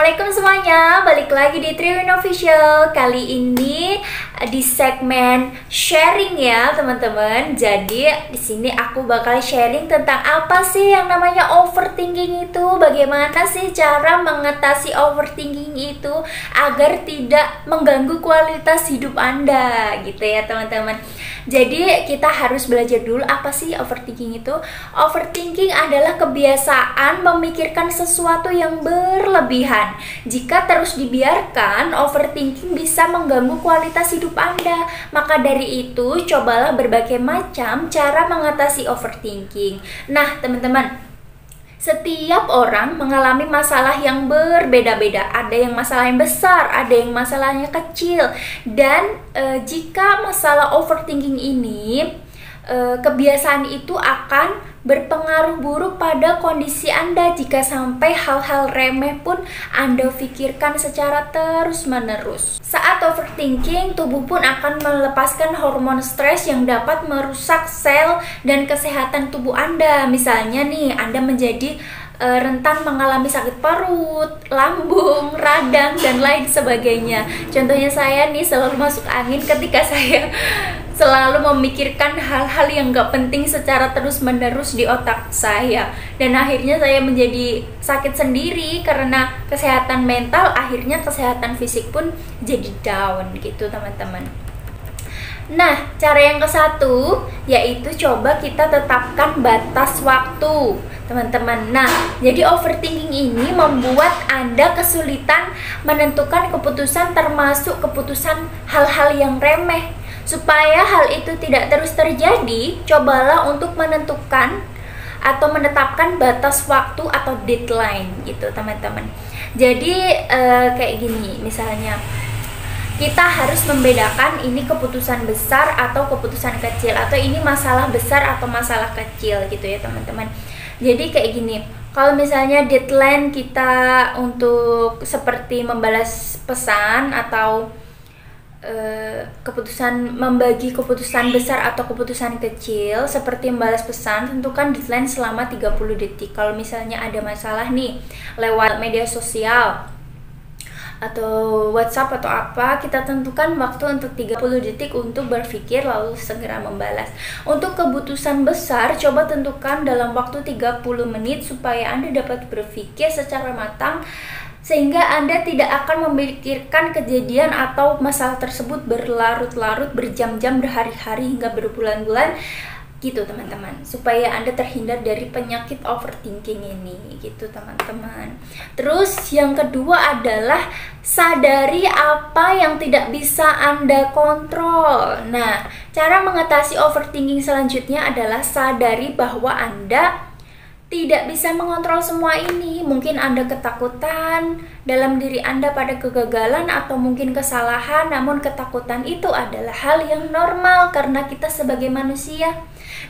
Assalamualaikum semuanya, balik lagi di Triwin Official. Kali ini di segmen sharing ya teman-teman. Jadi di sini aku bakal sharing tentang apa sih yang namanya overthinking itu, bagaimana sih cara mengatasi overthinking itu agar tidak mengganggu kualitas hidup Anda gitu ya teman-teman. Jadi kita harus belajar dulu apa sih overthinking itu. Overthinking adalah kebiasaan memikirkan sesuatu yang berlebihan. Jika terus dibiarkan, overthinking bisa mengganggu kualitas hidup Anda. Maka dari itu, cobalah berbagai macam cara mengatasi overthinking. Nah, teman-teman, setiap orang mengalami masalah yang berbeda-beda. Ada yang masalah yang besar, ada yang masalahnya kecil. Dan jika masalah overthinking ini, kebiasaan itu akan berpengaruh buruk pada kondisi Anda jika sampai hal-hal remeh pun Anda pikirkan secara terus-menerus. Saat overthinking, tubuh pun akan melepaskan hormon stres yang dapat merusak sel dan kesehatan tubuh Anda. Misalnya nih, Anda menjadi rentan mengalami sakit perut, lambung, radang, dan lain sebagainya. Contohnya saya nih selalu masuk angin ketika saya selalu memikirkan hal-hal yang gak penting secara terus-menerus di otak saya. Dan akhirnya saya menjadi sakit sendiri karena kesehatan mental, akhirnya kesehatan fisik pun jadi down gitu teman-teman. Nah, cara yang ke-1 yaitu coba kita tetapkan batas waktu teman-teman. Nah, jadi overthinking ini membuat Anda kesulitan menentukan keputusan, termasuk keputusan hal-hal yang remeh. Supaya hal itu tidak terus terjadi, cobalah untuk menentukan atau menetapkan batas waktu atau deadline gitu teman-teman. Jadi kayak gini misalnya, kita harus membedakan ini keputusan besar atau keputusan kecil, atau ini masalah besar atau masalah kecil gitu ya teman-teman. Jadi kayak gini, kalau misalnya deadline kita untuk seperti membalas pesan atau keputusan membagi keputusan besar atau keputusan kecil seperti membalas pesan, tentukan deadline selama 30 detik. Kalau misalnya ada masalah nih lewat media sosial atau WhatsApp atau apa, kita tentukan waktu untuk 30 detik untuk berpikir lalu segera membalas. Untuk keputusan besar, coba tentukan dalam waktu 30 menit supaya Anda dapat berpikir secara matang sehingga Anda tidak akan memikirkan kejadian atau masalah tersebut berlarut-larut, berjam-jam, berhari-hari hingga berbulan-bulan gitu teman-teman, supaya Anda terhindar dari penyakit overthinking ini gitu teman-teman. Terus yang kedua adalah sadari apa yang tidak bisa Anda kontrol. Nah, cara mengatasi overthinking selanjutnya adalah sadari bahwa Anda tidak bisa mengontrol semua ini. Mungkin Anda ketakutan dalam diri Anda pada kegagalan atau mungkin kesalahan, namun ketakutan itu adalah hal yang normal karena kita sebagai manusia.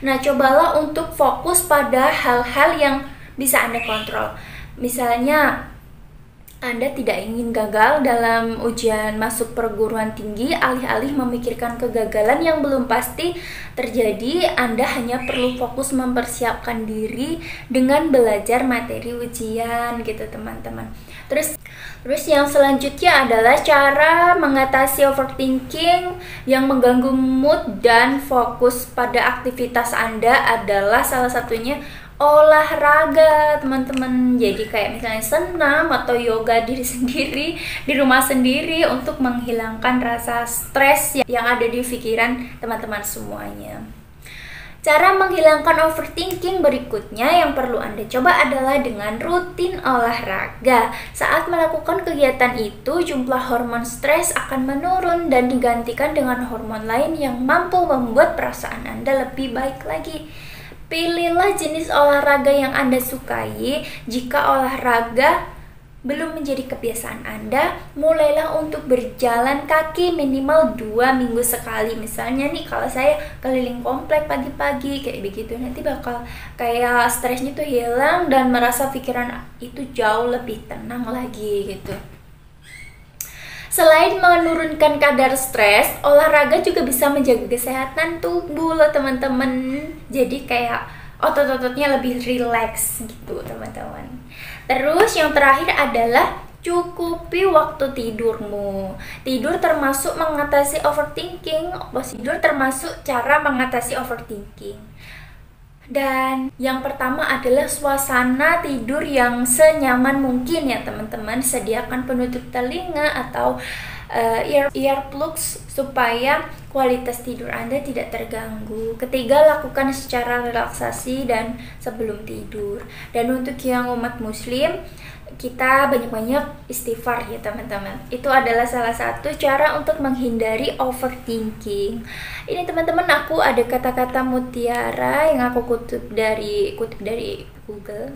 Nah, cobalah untuk fokus pada hal-hal yang bisa Anda kontrol. Misalnya, Anda tidak ingin gagal dalam ujian masuk perguruan tinggi, alih-alih memikirkan kegagalan yang belum pasti terjadi, Anda hanya perlu fokus mempersiapkan diri dengan belajar materi ujian gitu teman-teman. Terus yang selanjutnya adalah cara mengatasi overthinking yang mengganggu mood dan fokus pada aktivitas Anda adalah salah satunya olahraga teman-teman. Jadi kayak misalnya senam atau yoga diri sendiri di rumah sendiri untuk menghilangkan rasa stres yang ada di pikiran teman-teman semuanya. Cara menghilangkan overthinking berikutnya yang perlu Anda coba adalah dengan rutin olahraga. Saat melakukan kegiatan itu, jumlah hormon stres akan menurun dan digantikan dengan hormon lain yang mampu membuat perasaan Anda lebih baik lagi. Pilihlah jenis olahraga yang Anda sukai. Jika olahraga belum menjadi kebiasaan Anda, mulailah untuk berjalan kaki minimal 2 minggu sekali. Misalnya nih, kalau saya keliling komplek pagi-pagi kayak begitu, nanti bakal kayak stresnya tuh hilang dan merasa pikiran itu jauh lebih tenang lagi gitu. Selain menurunkan kadar stres, olahraga juga bisa menjaga kesehatan tubuh loh teman-teman. Jadi kayak otot-ototnya lebih rileks gitu teman-teman. Terus yang terakhir adalah Cukupi waktu tidurmu. Tidur termasuk mengatasi overthinking. Tidur termasuk cara mengatasi overthinking. Dan yang pertama adalah suasana tidur yang senyaman mungkin ya teman-teman. Sediakan penutup telinga atau earplugs supaya kualitas tidur Anda tidak terganggu. Ketiga, lakukan secara relaksasi dan sebelum tidur. Dan untuk yang umat muslim, kita banyak-banyak istighfar ya teman-teman. Itu adalah salah satu cara untuk menghindari overthinking. Ini teman-teman, aku ada kata-kata mutiara yang aku kutip dari Google.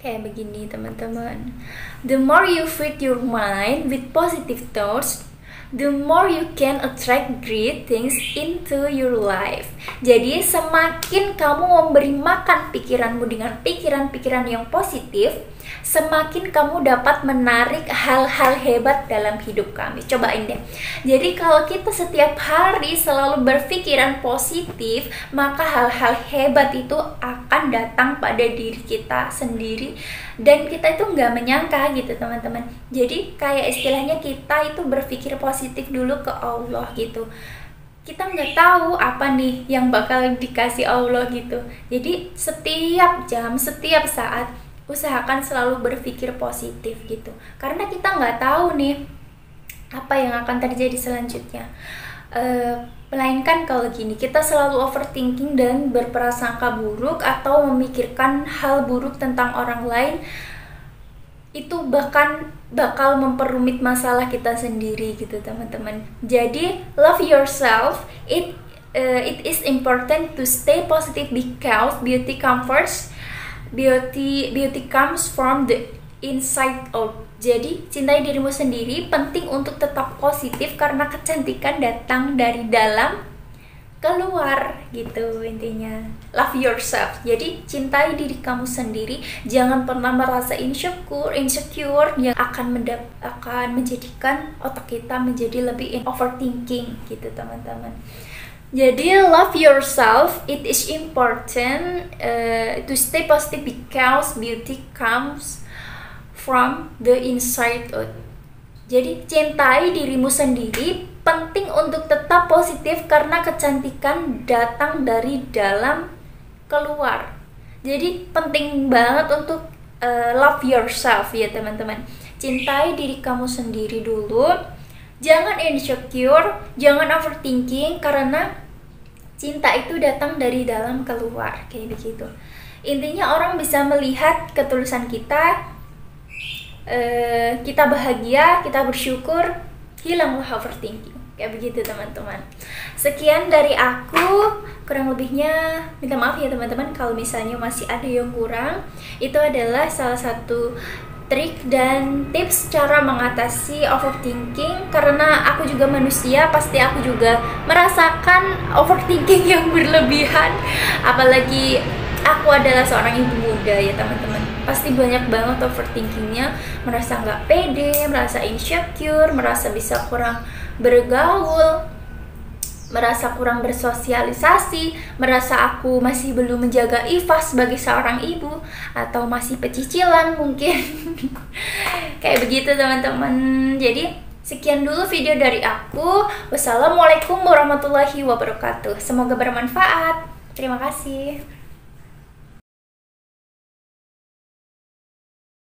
Kayak begini teman-teman. The more you feed your mind with positive thoughts, the more you can attract great things into your life. Jadi semakin kamu memberi makan pikiranmu dengan pikiran-pikiran yang positif, semakin kamu dapat menarik hal-hal hebat dalam hidup kami. Cobain deh. Jadi kalau kita setiap hari selalu berpikiran positif, maka hal-hal hebat itu akan datang pada diri kita sendiri. Dan kita itu nggak menyangka gitu teman-teman. Jadi kayak istilahnya kita itu berpikir positif dulu ke Allah gitu. Kita nggak tahu apa nih yang bakal dikasih Allah gitu. Jadi setiap jam, setiap saat usahakan selalu berpikir positif gitu, karena kita nggak tahu nih apa yang akan terjadi selanjutnya. Melainkan kalau gini, kita selalu overthinking dan berprasangka buruk atau memikirkan hal buruk tentang orang lain, itu bahkan bakal memperumit masalah kita sendiri gitu teman-teman. Jadi love yourself. It is important to stay positive because beauty comes from the inside out. Jadi cintai dirimu sendiri, penting untuk tetap positif karena kecantikan datang dari dalam keluar gitu intinya. Love yourself. Jadi cintai diri kamu sendiri, jangan pernah merasa insecure yang akan menjadikan otak kita menjadi lebih overthinking gitu teman-teman. Jadi love yourself. It is important to stay positive because beauty comes from the inside out. Jadi cintai dirimu sendiri, penting untuk tetap positif karena kecantikan datang dari dalam keluar. Jadi penting banget untuk love yourself ya teman-teman. Cintai diri kamu sendiri dulu. Jangan insecure, jangan overthinking, karena cinta itu datang dari dalam keluar, kayak begitu. Intinya orang bisa melihat ketulusan kita, kita bahagia, kita bersyukur, hilanglah overthinking, kayak begitu teman-teman. Sekian dari aku, kurang lebihnya minta maaf ya teman-teman kalau misalnya masih ada yang kurang. Itu adalah salah satu trik dan tips cara mengatasi overthinking, karena aku juga manusia, pasti aku juga merasakan overthinking yang berlebihan, apalagi aku adalah seorang ibu muda ya teman-teman. Pasti banyak banget overthinkingnya, merasa nggak pede, merasa insecure, merasa bisa kurang bergaul, merasa kurang bersosialisasi, merasa aku masih belum menjaga ifas sebagai seorang ibu, atau masih pecicilan mungkin. Kayak begitu teman-teman. Jadi sekian dulu video dari aku. Wassalamualaikum warahmatullahi wabarakatuh. Semoga bermanfaat. Terima kasih.